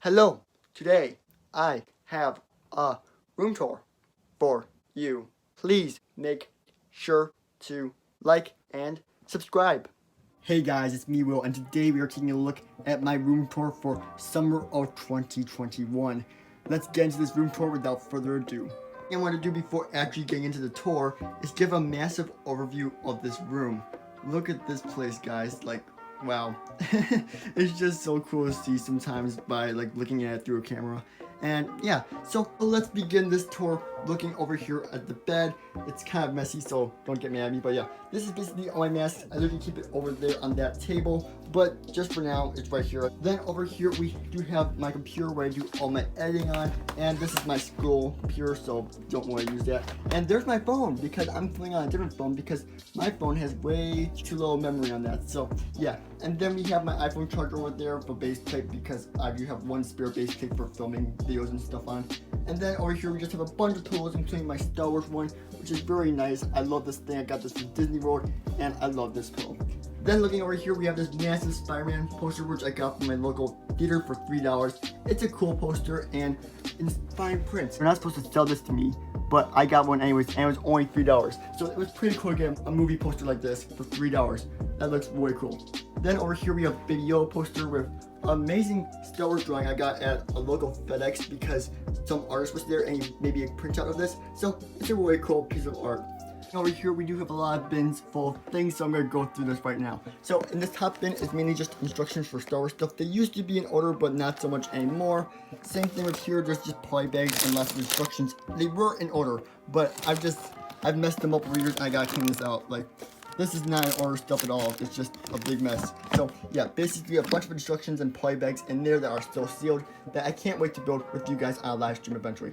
Hello, today I have a room tour for you. Please make sure to like and subscribe. Hey guys, it's me Will, and today we are taking a look at my room tour for summer of 2021. Let's get into this room tour without further ado. What I want to do before actually getting into the tour is give a massive overview of this room. Look at this place, guys. Wow. It's just so cool to see sometimes by looking at it through a camera. And yeah, so let's begin this tour looking over here at the bed. It's kind of messy, so don't get mad at me, but yeah, this is basically all my masks. I literally keep it over there on that table, but just for now, it's right here. Then over here, we do have my computer where I do all my editing on, and this is my school computer, so don't want to use that. And there's my phone, because I'm playing on a different phone, because my phone has way too little memory on that, so yeah. And then we have my iPhone charger over there for base plate, because I do have one spare base plate for filming videos and stuff on. And then over here, we just have a bunch of tools, including my Star Wars one, which is very nice. I love this thing. I got this from Disney World, and I love this pillow. Then looking over here, we have this massive Spider-Man poster, which I got from my local theater for $3. It's a cool poster, and it's fine print. They're not supposed to sell this to me, but I got one anyways, and it was only $3. So it was pretty cool to get a movie poster like this for $3. That looks really cool. Then over here, we have Baby Yoda poster with amazing Star Wars drawing I got at a local FedEx because some artist was there and he made me a printout of this. So it's a really cool piece of art. Over here we do have a lot of bins full of things, so I'm going to go through this right now. So in this top bin is mainly just instructions for Star Wars stuff. They used to be in order, but not so much anymore. Same thing with here, there's just poly bags and lots of instructions. They were in order, but I've messed them up over years and I gotta clean this out. This is not in order stuff at all, it's just a big mess. So yeah, basically a bunch of instructions and poly bags in there that are still sealed that I can't wait to build with you guys on a live stream eventually.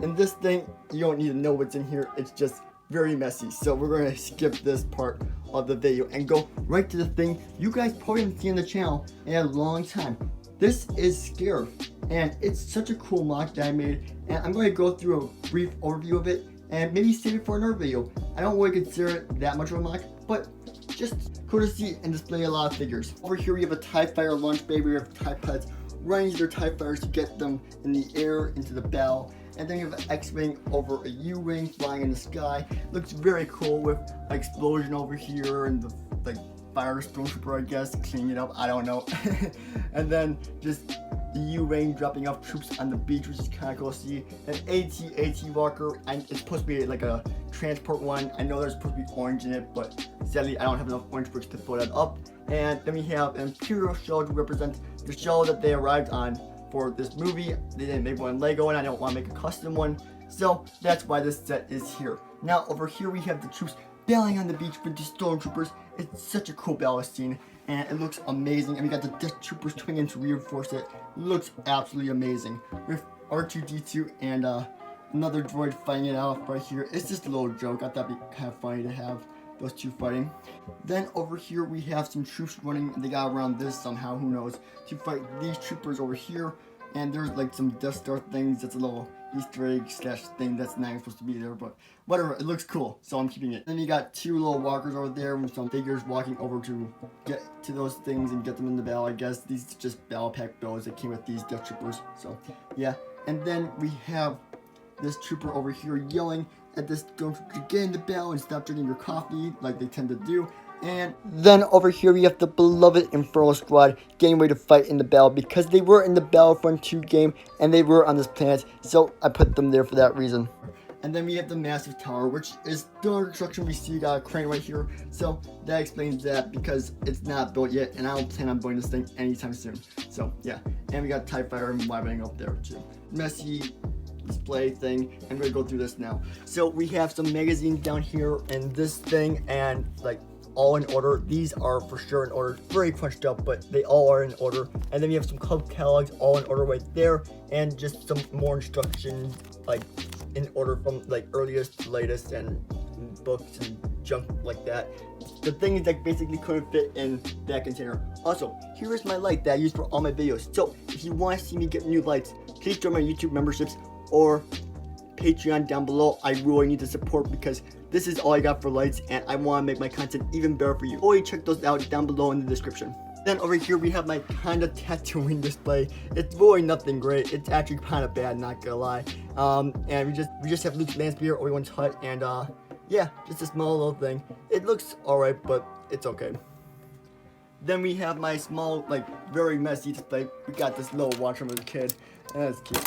And this thing, you don't need to know what's in here, it's just very messy. So we're going to skip this part of the video and go right to the thing you guys probably haven't seen on the channel in a long time. This is Scared, and it's such a cool MOC that I made, and I'm going to go through a brief overview of it and maybe save it for another video. I don't really consider it that much of a MOC, but just cool to see and display a lot of figures. Over here we have a TIE Fighter launch bay. We have TIE pilots running their TIE Fighters to get them in the air into the battle. And then you have an X-Wing over a U-Wing flying in the sky. Looks very cool with explosion over here and the fire stormtrooper, I guess, cleaning it up, I don't know. And then just the U-Wing dropping off troops on the beach, which is kind of cool to see. An AT Walker, and it's supposed to be like a transport one. I know there's supposed to be orange in it, but sadly I don't have enough orange bricks to fill that up. And then we have an Imperial shell to represent the shell that they arrived on for this movie. They didn't make one in Lego, and I don't want to make a custom one, so that's why this set is here. Now over here we have the troops battling on the beach with the stormtroopers. It's such a cool battle scene, and it looks amazing. And we got the Death Troopers coming in to reinforce it. It looks absolutely amazing with R2-D2 and another droid fighting it out right here. It's just a little joke. I thought it'd be kind of funny to have those two fighting. Then over here we have some troops running, and they got around this somehow, who knows, to fight these troopers over here. And there's some Death Star things. That's a little Easter egg slash thing that's not even supposed to be there, but whatever, it looks cool, so I'm keeping it. Then you got two little walkers over there with some figures walking over to get to those things and get them in the battle. I guess these are just battle pack bills that came with these Death Troopers, so yeah. And then we have this trooper over here yelling at this stormtrooper to get in the battle and stop drinking your coffee like they tend to do. And then over here we have the beloved Inferno Squad getting ready to fight in the battle, because they were in the Battlefront 2 game and they were on this planet, so I put them there for that reason. And then we have the massive tower, which is still under construction. We see a crane right here, so that explains that, because it's not built yet and I don't plan on building this thing anytime soon. So yeah, and we got TIE Fighter and Y-Wing up there too. Messy display thing. I'm gonna go through this now. So we have some magazines down here and this thing, and all in order. These are for sure in order. Very crunched up, but they all are in order. And then we have some club catalogs all in order right there, and just some more instructions in order from earliest to latest, and books and junk like that. The thing is basically couldn't fit in that container. Also, here is my light that I use for all my videos. So if you want to see me get new lights, please join my YouTube memberships or Patreon down below. I really need the support, because this is all I got for lights, and I want to make my content even better for you. Always check those out down below in the description. Then over here we have my kind of tattooing display. It's really nothing great. It's actually kind of bad, not gonna lie. And we just have Luke Lanspear, Obi-Wan's hut, and yeah, just a small little thing. It looks alright, but it's okay. Then we have my small, like, very messy display. We got this little watch from a kid, and that's cute.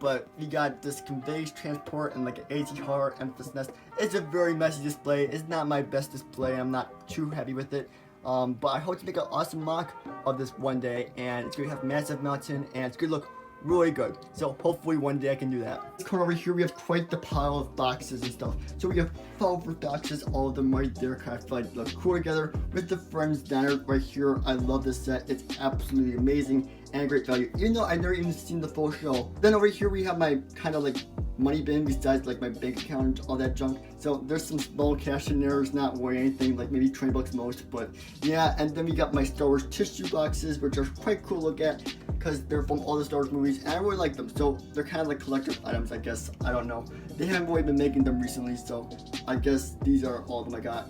But we got this conveys transport and like an AT car emphasis nest. It's a very messy display. It's not my best display. I'm not too happy with it. But I hope to make an awesome mock of this one day, and it's gonna have massive mountain, and it's gonna look really good. So hopefully one day I can do that. This corner over here we have quite the pile of boxes and stuff. So we have 12 boxes, all of them right there, kind of feel like look cool together with the Friends Diner right here. I love this set. It's absolutely amazing and great value, even though I've never even seen the full show. Then over here we have my kind of like money bin besides like my bank account and all that junk. So there's some small cash in there. It's not worth anything, like maybe 20 bucks most, but yeah. And then we got my Star Wars tissue boxes, which are quite cool to look at because they're from all the Star Wars movies and I really like them. So they're kind of like collector's items, I guess. I don't know. They haven't really been making them recently, so I guess these are all of them I got.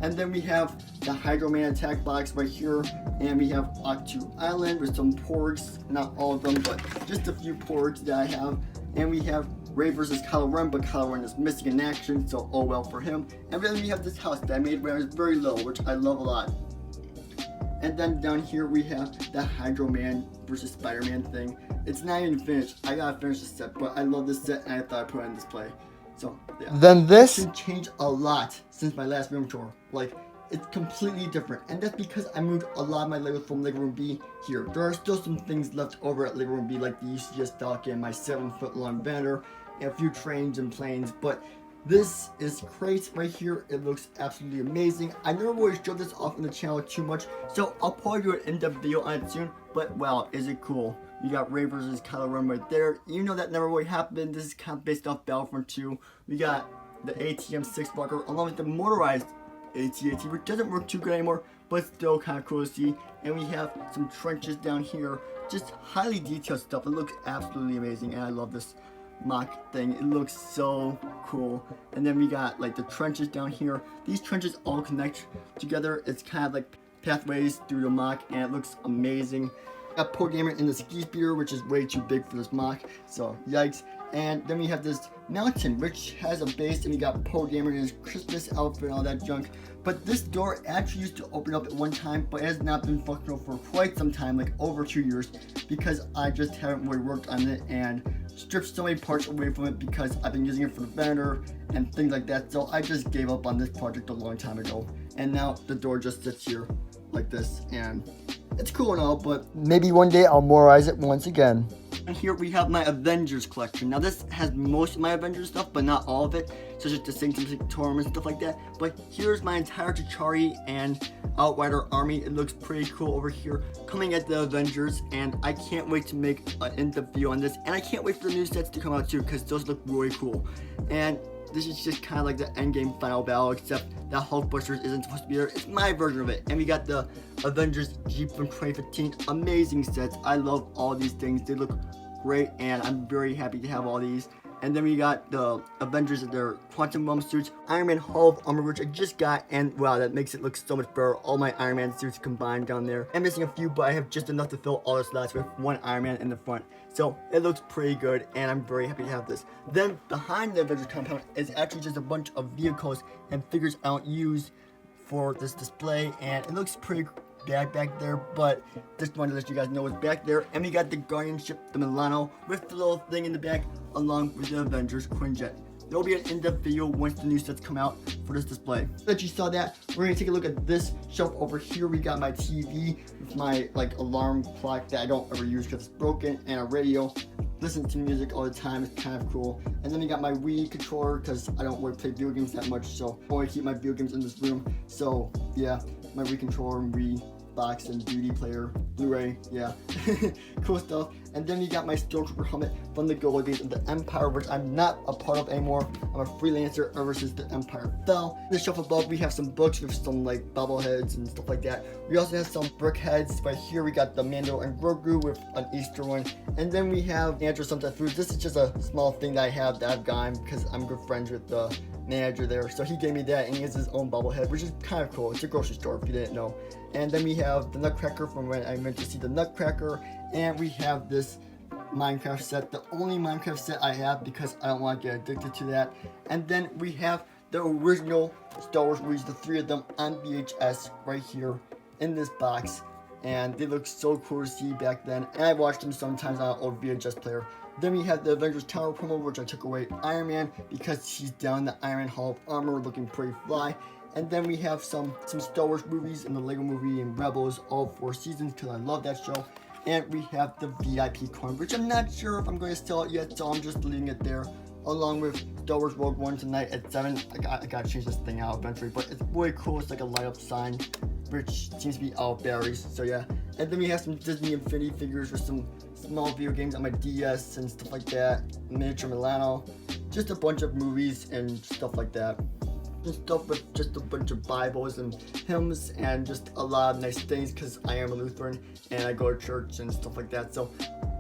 And then we have the Hydro Man attack box right here, and we have Octu Island with some porgs, not all of them, but just a few porgs that I have. And we have Rey versus Kylo Ren, but Kylo Ren is missing in action, so oh well for him. And then we have this house that I made when I was very little, which I love a lot. And then down here we have the Hydro Man versus Spider-Man thing. It's not even finished. I gotta finish this set, but I love this set and I thought I'd put it on display. So yeah. Then this changed a lot since my last room tour. Like, it's completely different, and that's because I moved a lot of my Legos from Lego Room B here. There are still some things left over at Lego Room B, like the UCS Falcon, my 7-foot long banner, and a few trains and planes, but this is great right here. It looks absolutely amazing. I never really showed this off on the channel too much, so I'll probably do an in-depth video on it soon, but wow, is it cool. You got Rey versus Kylo Ren right there. Even though that never really happened, this is kind of based off Battlefront 2. We got the ATM-6 Walker along with the motorized AT-AT, which doesn't work too good anymore, but still kind of cool to see. And we have some trenches down here, just highly detailed stuff. It looks absolutely amazing, and I love this mock thing. It looks so cool. And then we got like the trenches down here. These trenches all connect together. It's kind of like pathways through the mock, and it looks amazing. Got Poe Gamer in the ski speeder, which is way too big for this mock, so yikes. And then we have this mountain, which has a base, and we got Poe Gamer in his Christmas outfit and all that junk. But this door actually used to open up at one time, but it has not been functional for quite some time, like over 2 years, because I just haven't really worked on it and stripped so many parts away from it because I've been using it for the banner and things like that. So I just gave up on this project a long time ago, and now the door just sits here like this, and it's cool and all, but maybe one day I'll memorize it once again. And here we have my Avengers collection. Now this has most of my Avengers stuff, but not all of it, such as the Sanctum and stuff like that. But here's my entire T'Chari and Outrider army. It looks pretty cool over here, coming at the Avengers, and I can't wait to make an in-depth video on this. And I can't wait for the new sets to come out too, because those look really cool. And this is just kind of like the endgame final battle, except that Hulkbusters isn't supposed to be there. It's my version of it. And we got the Avengers Jeep from 2015. Amazing sets. I love all these things. They look great, and I'm very happy to have all these. And then we got the Avengers in their Quantum Realm suits, Iron Man Hall of Armor, which I just got, and wow, that makes it look so much better. All my Iron Man suits combined down there. I'm missing a few, but I have just enough to fill all the slots with one Iron Man in the front. So it looks pretty good, and I'm very happy to have this. Then behind the Avengers compound is actually just a bunch of vehicles and figures I don't use for this display, and it looks pretty bad back there, but just wanted to let you guys know what's back there. And we got the Guardian ship, the Milano, with the little thing in the back, along with the Avengers Quinjet. There will be an in-depth video once the new sets come out for this display. So that you saw that, we're gonna take a look at this shelf over here. We got my TV with my like alarm clock that I don't ever use because it's broken, and a radio. Listen to music all the time, it's kind of cool. And then we got my Wii controller because I don't really play video games that much, so I only keep my video games in this room. So yeah, my Wii controller and Wii box and DVD player, Blu-ray, yeah, cool stuff. And then we got my Stormtrooper helmet from the Gold days of the Empire, which I'm not a part of anymore. I'm a freelancer ever since the Empire fell. In the shelf above, we have some books with some like bobbleheads and stuff like that. We also have some brick heads. Right here, we got the Mando and Grogu with an Easter one. And then we have Andrew Sometimes Foods. This is just a small thing that I have that I've gotten because I'm good friends with the manager there. So he gave me that, and he has his own bobblehead, which is kind of cool. It's a grocery store if you didn't know. And then we have the Nutcracker from when I went to see the Nutcracker, and we have this Minecraft set, the only Minecraft set I have because I don't want to get addicted to that. And then we have the original Star Wars movies, the 3 of them on VHS right here in this box, and they look so cool to see back then, and I watched them sometimes on an old VHS player. Then we have the Avengers Tower promo, which I took away Iron Man because he's down the Iron Man Hall of Armor looking pretty fly. And then we have some Star Wars movies and the Lego Movie and Rebels, all 4 seasons because I love that show. And we have the VIP coin, which I'm not sure if I'm going to sell it yet, so I'm just leaving it there, along with Star Wars Rogue One tonight at 7. I gotta change this thing out eventually, but it's really cool. It's like a light up sign, which seems to be out of batteries, so yeah. And then we have some Disney Infinity figures with some small video games on my DS and stuff like that, miniature Milano, just a bunch of movies and stuff like that. And stuff with just a bunch of Bibles and hymns and just a lot of nice things because I am a Lutheran and I go to church and stuff like that. So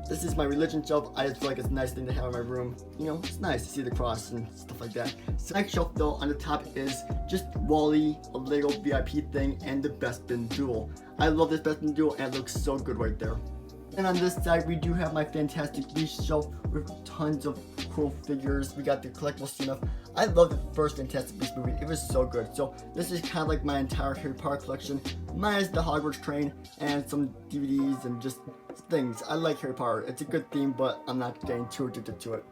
this is my religion shelf. I just feel like it's a nice thing to have in my room. You know, it's nice to see the cross and stuff like that. So next shelf though, on the top is just Wally, a Lego VIP thing, and the Best Bin Duel. I love this Best Bin Duel and it looks so good right there. And on this side, we do have my Fantastic Beasts shelf with tons of cool figures. We got the collectible stuff. I love the first Fantastic Beasts movie. It was so good. So this is kind of like my entire Harry Potter collection, minus the Hogwarts train and some DVDs and just things. I like Harry Potter. It's a good theme, but I'm not getting too addicted to it.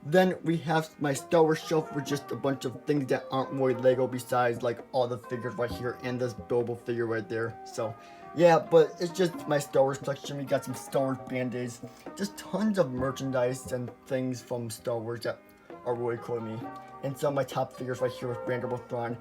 Then we have my Star Wars shelf with just a bunch of things that aren't really Lego besides like all the figures right here and this Bilbo figure right there. So yeah, but it's just my Star Wars collection. We got some Star Wars Band-Aids, just tons of merchandise and things from Star Wars that are really cool to me. And some of my top figures right here with Randall Thrawn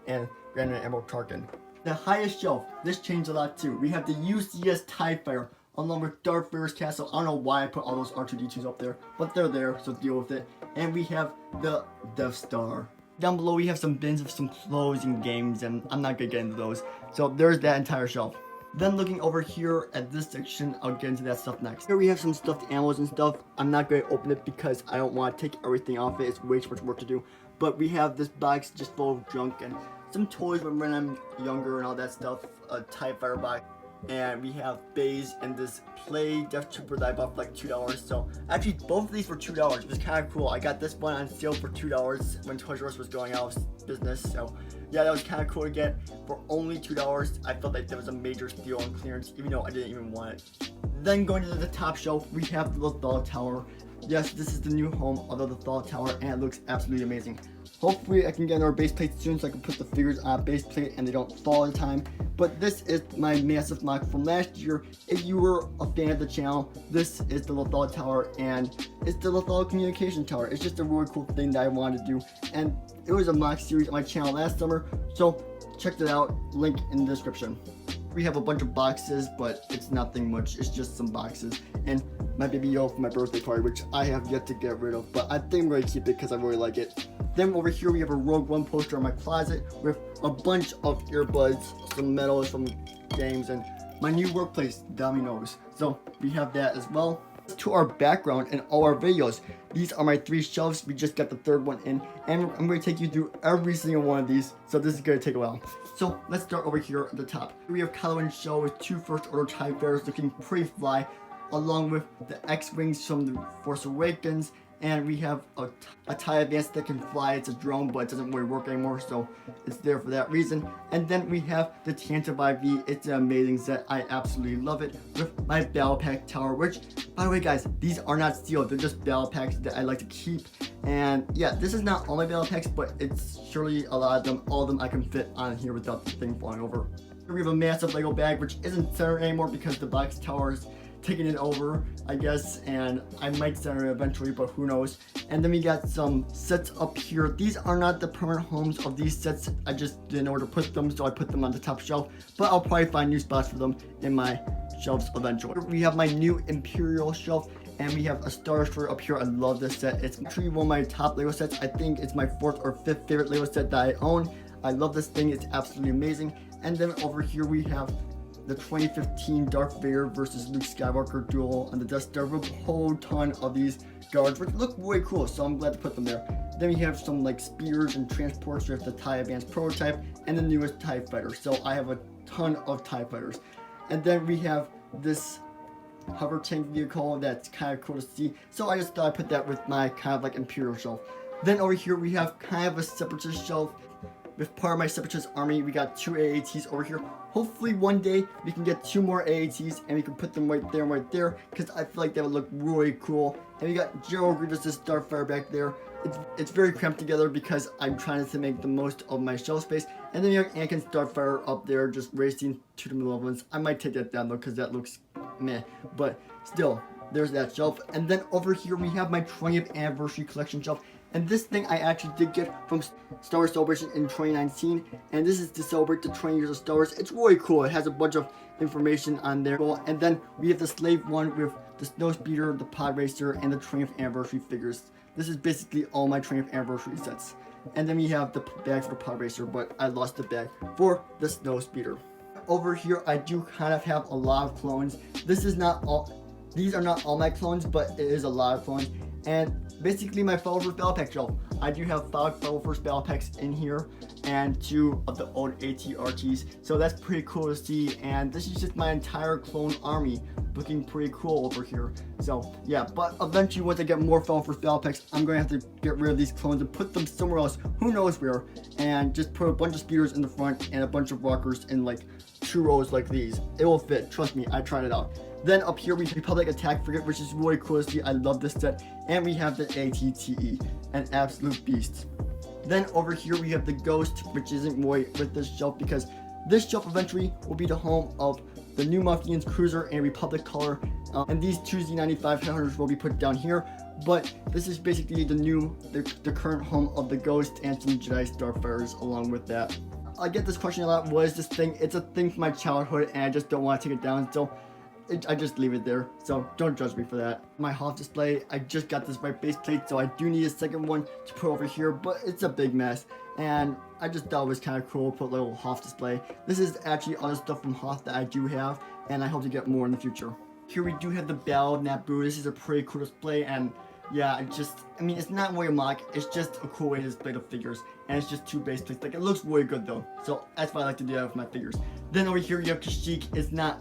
and Grand Admiral Tarkin. The highest shelf, this changed a lot too. We have the UCS TIE Fighter along with Darth Vader's castle. I don't know why I put all those R2-D2s up there, but they're there, so deal with it. And we have the Death Star. Down below we have some bins of some clothes and games, and I'm not gonna get into those. So there's that entire shelf. Then looking over here at this section, I'll get into that stuff next. Here we have some stuffed animals and stuff. I'm not going to open it because I don't want to take everything off it. It's way too much work to do. But we have this box just full of junk and some toys when I'm younger and all that stuff. A TIE Fighter box. And we have Baze and this Play Death Trooper that I bought for like $2. So actually both of these were $2. It was kind of cool. I got this one on sale for $2 when Toys R Us was going out of business. So yeah, that was kind of cool to get for only $2. I felt like that was a major steal on clearance, even though I didn't even want it. Then going to the top shelf, we have the Lothal Tower. Yes, this is the new home of the Lothal Tower, and it looks absolutely amazing. Hopefully I can get another base plate soon so I can put the figures on a base plate and they don't fall all the time. But this is my massive MOC from last year. If you were a fan of the channel, this is the Lothal Tower, and it's the Lothal Communication Tower. It's just a really cool thing that I wanted to do, and it was a MOC series on my channel last summer, so check it out, link in the description. We have a bunch of boxes, but it's nothing much, it's just some boxes, and my baby Yoda for my birthday party, which I have yet to get rid of, but I think I'm going to keep it because I really like it. Then over here we have a Rogue One poster in my closet with a bunch of earbuds, some medals from games, and my new workplace, Domino's. So we have that as well. To our background and all our videos, these are my 3 shelves. We just got the 3rd one in, and I'm going to take you through every single one of these, so this is going to take a while. So let's start over here at the top. We have Kylo Ren's shell with 2 First Order TIE Fighters looking pretty fly, along with the X-Wings from the Force Awakens, and we have a TIE Advance that can fly. It's a drone, but it doesn't really work anymore, so it's there for that reason. And then we have the Tantive IV. It's an amazing set. I absolutely love it, with my Battle Pack Tower, which, by the way guys, these are not sealed. They're just Battle Packs that I like to keep. And yeah, this is not all my Battle Packs, but it's surely a lot of them. All of them I can fit on here without the thing falling over. Here we have a massive Lego bag, which isn't centered anymore because the box tower is taking it over, I guess, and I might center it eventually, but who knows. And then we got some sets up here. These are not the permanent homes of these sets. I just didn't know where to put them, so I put them on the top shelf, but I'll probably find new spots for them in my shelves eventually. We have my new Imperial shelf, and we have a Star Destroyer up here. I love this set. It's actually one of my top Lego sets. I think it's my 4th or 5th favorite Lego set that I own. I love this thing. It's absolutely amazing. And then over here we have the 2015 Darth Vader versus Luke Skywalker duel on the Death Star with a whole ton of these guards, which look way cool, so I'm glad to put them there. Then we have some like spears and transports. We have the TIE Advanced prototype and the newest TIE fighter. So I have a ton of TIE fighters. And then we have this hover tank vehicle that's kind of cool to see. So I just thought I'd put that with my kind of like Imperial shelf. Then over here we have kind of a Separatist shelf. With part of my Separatist army, we got 2 AATs over here. Hopefully one day we can get 2 more AATs and we can put them right there and right there, because I feel like that would look really cool. And we got General Grievous' Starfire back there. It's very cramped together because I'm trying to make the most of my shelf space. And then you have Anakin's Starfire up there just racing to the malevolence. I might take that down though because that looks meh, but still, there's that shelf. And then over here we have my 20th anniversary collection shelf. And this thing I actually did get from Star Wars Celebration in 2019. And this is to celebrate the 20 years of Star Wars. It's really cool. It has a bunch of information on there. And then we have the Slave one with the Snowspeeder, the Pod Racer, and the 20th anniversary figures. This is basically all my 20th anniversary sets. And then we have the bag for the Pod Racer, but I lost the bag for the Snowspeeder. Over here, I do kind of have a lot of clones. These are not all my clones, but it is a lot of clones. And basically my Fellow First Battle Pack shelf. I do have 5 Fellow First Battle Packs in here and 2 of the old AT-RTs. So that's pretty cool to see. And this is just my entire clone army looking pretty cool over here. So yeah, but eventually once I get more Fellow First Battle Packs, I'm going to have to get rid of these clones and put them somewhere else, who knows where, and just put a bunch of speeders in the front and a bunch of rockers in like 2 rows like these. It will fit, trust me, I tried it out. Then up here we have Republic Attack Frigate, which is really cool to see. I love this set. And we have the ATTE, an absolute beast. Then over here we have the Ghost, which isn't really with this shelf because this shelf eventually will be the home of the New Muffins Cruiser and Republic Color. And these 2 Z95 headhunters will be put down here. But this is basically the current home of the Ghost and some Jedi Starfighters along with that. I get this question a lot, what is this thing? It's a thing from my childhood and I just don't want to take it down. So I just leave it there, so don't judge me for that. My Hoth display, I just got this white base plate, so I do need a second one to put over here, but it's a big mess. And I just thought it was kind of cool to put a little Hoth display. This is actually other stuff from Hoth that I do have, and I hope to get more in the future. Here we do have the Battle of Naboo. This is a pretty cool display, and yeah, I mean, it's not really a mock, it's just a cool way to display the figures. And it's just 2 base plates. Like, it looks really good though. So that's why I like to do that with my figures. Then over here you have Kashyyyk. It's not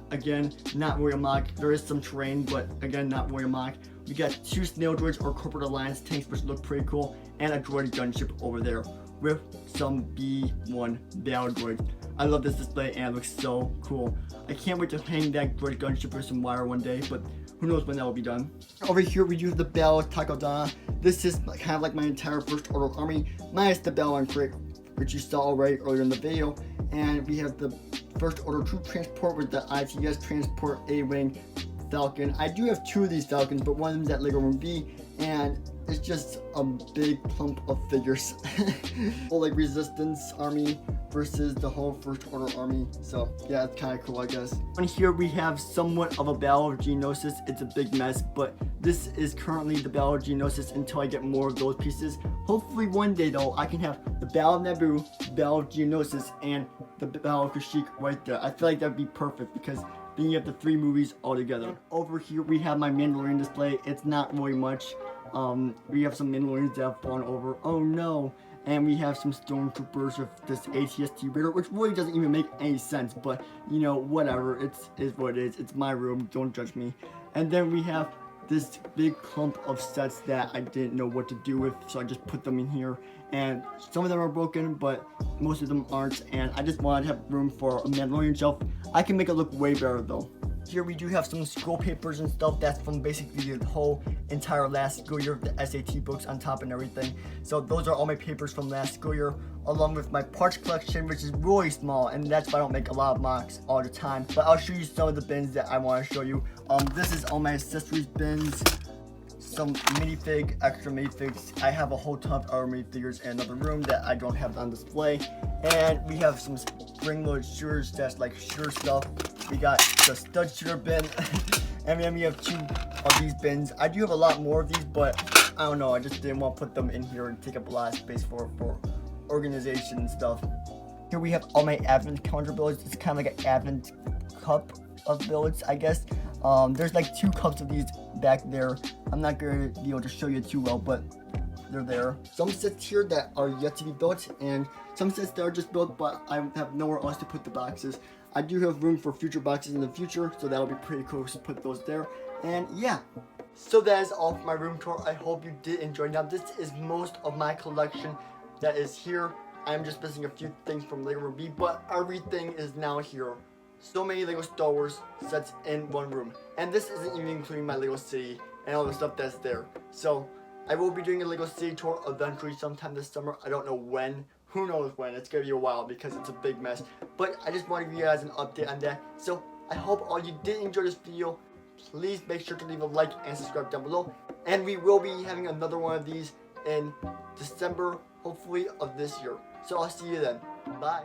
really a mock. There is some terrain, but again, not really a mock. We got 2 Snail Droids or Corporate Alliance tanks, which look pretty cool. And a droid gunship over there with some B1 battle droids. I love this display and it looks so cool. I can't wait to hang that droid gunship with some wire one day, but who knows when that will be done. Over here we do have the Battle of Takodana. This is kind of like my entire First Order army, minus the Battle on Crate, which you saw already earlier in the video. And we have the First Order Troop Transport with the ITS Transport A-Wing Falcon. I do have 2 of these Falcons, but one of them is at Lego Room B, and it's just a big clump of figures. Like Resistance Army versus the whole First Order army. So yeah, it's kind of cool, I guess. And here we have somewhat of a Battle of Geonosis. It's a big mess, but this is currently the Battle of Geonosis until I get more of those pieces. Hopefully one day though, I can have the Battle of Naboo, Battle of Geonosis, and the Battle of Kashyyyk right there. I feel like that'd be perfect because then you have the 3 movies all together. Over here we have my Mandalorian display. It's not really much. We have some Mandalorians that have fallen over. Oh no. And we have some Stormtroopers with this AT-ST Raider, which really doesn't even make any sense, but you know, whatever, it is what it is. It's my room, don't judge me. And then we have this big clump of sets that I didn't know what to do with, so I just put them in here. And some of them are broken, but most of them aren't, and I just wanted to have room for a Mandalorian shelf. I can make it look way better though. Here we do have some scroll papers and stuff that's from basically the whole entire last school year, the SAT books on top and everything. So those are all my papers from last school year, along with my parts collection, which is really small, and that's why I don't make a lot of mocks all the time. But I'll show you some of the bins that I want to show you. This is all my accessories bins, some minifig, extra minifigs. I have a whole ton of other minifigures in another room that I don't have on display. And we have some spring-loaded shooters, that's like shooter stuff. We got the stud shooter bin, and then we have 2 of these bins. I do have a lot more of these, but I don't know, I just didn't want to put them in here and take up a lot of space for organization and stuff. Here we have all my advent calendar builds. It's kind of like an advent cup of builds, I guess. There's like 2 cups of these back there. I'm not going to be able to show you too well, but they're there. Some sets here that are yet to be built, and some sets that are just built, but I have nowhere else to put the boxes. I do have room for future boxes in the future, so that'll be pretty cool to put those there. And yeah, so that is all for my room tour. I hope you did enjoy. Now this is most of my collection that is here. I'm just missing a few things from Lego Movie, but everything is now here. So many Lego Star Wars sets in one room. And this isn't even including my Lego City and all the stuff that's there. So I will be doing a Lego City tour eventually sometime this summer. I don't know when. Who knows when. It's going to be a while because it's a big mess. But I just want to give you guys an update on that. So I hope all you did enjoy this video. Please make sure to leave a like and subscribe down below. And we will be having another one of these in December, hopefully, of this year. So I'll see you then. Bye.